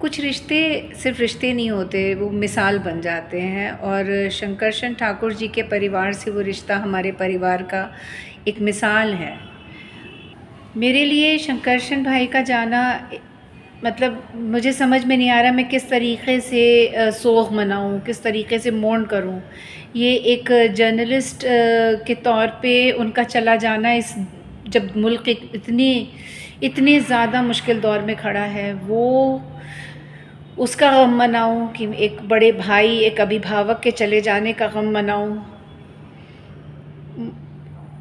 कुछ रिश्ते सिर्फ रिश्ते नहीं होते, वो मिसाल बन जाते हैं। और शंकरशन ठाकुर जी के परिवार से वो रिश्ता हमारे परिवार का एक मिसाल है। मेरे लिए शंकरशन भाई का जाना मतलब मुझे समझ में नहीं आ रहा मैं किस तरीक़े से सोग मनाऊँ, किस तरीक़े से मोurn करूँ। ये एक जर्नलिस्ट के तौर पे उनका चला जाना, इस जब मुल्क इतने ज़्यादा मुश्किल दौर में खड़ा है, वो उसका गम मनाऊँ कि एक बड़े भाई, एक अभिभावक के चले जाने का गम मनाऊँ।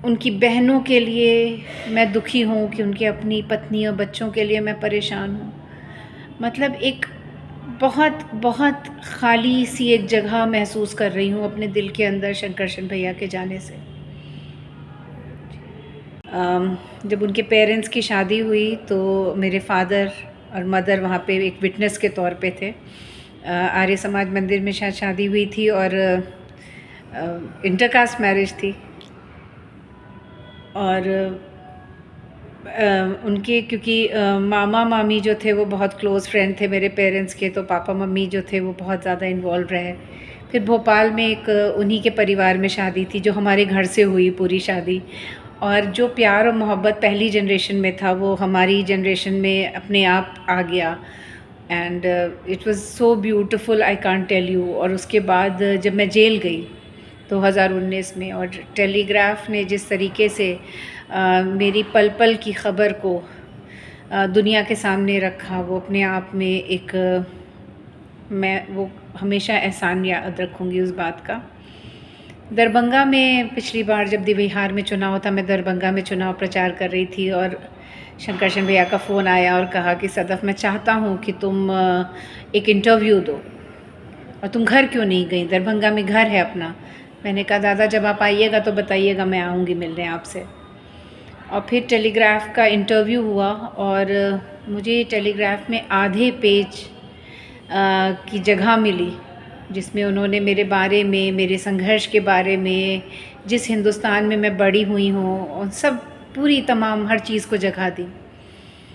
उनकी बहनों के लिए मैं दुखी हूँ कि उनकी अपनी पत्नी और बच्चों के लिए मैं परेशान हूँ। मतलब एक बहुत खाली सी एक जगह महसूस कर रही हूँ अपने दिल के अंदर शंकरशन भैया के जाने से। जब उनके पेरेंट्स की शादी हुई तो मेरे फादर और मदर वहाँ पे एक विटनेस के तौर पे थे। आर्य समाज मंदिर में शायद शादी हुई थी और इंटरकास्ट मैरिज थी। और उनके क्योंकि मामा मामी जो थे वो बहुत क्लोज़ फ्रेंड थे मेरे पेरेंट्स के, तो पापा मम्मी जो थे वो बहुत ज़्यादा इन्वॉल्व रहे। फिर भोपाल में एक उन्हीं के परिवार में शादी थी जो हमारे घर से हुई पूरी शादी। और जो प्यार और मोहब्बत पहली जनरेशन में था वो हमारी जनरेशन में अपने आप आ गया। And it was so beautiful, I can't tell you. और उसके बाद जब मैं जेल गई 2019 में, और टेलीग्राफ ने जिस तरीके से मेरी पल पल की ख़बर को दुनिया के सामने रखा, वो अपने आप में एक मैं वो हमेशा एहसान याद रखूँगी उस बात का। दरभंगा में पिछली बार जब बिहार में चुनाव था, मैं दरभंगा में चुनाव प्रचार कर रही थी और शंकरशन भैया का फ़ोन आया और कहा कि सदफ, मैं चाहता हूँ कि तुम एक इंटरव्यू दो, और तुम घर क्यों नहीं गई, दरभंगा में घर है अपना। मैंने कहा दादा जब आप आइएगा तो बताइएगा, मैं आऊँगी मिलने आपसे। और फिर टेलीग्राफ का इंटरव्यू हुआ और मुझे टेलीग्राफ में आधे पेज की जगह मिली जिसमें उन्होंने मेरे बारे में, मेरे संघर्ष के बारे में, जिस हिंदुस्तान में मैं बड़ी हुई हूँ, और सब पूरी तमाम हर चीज़ को जगह दी।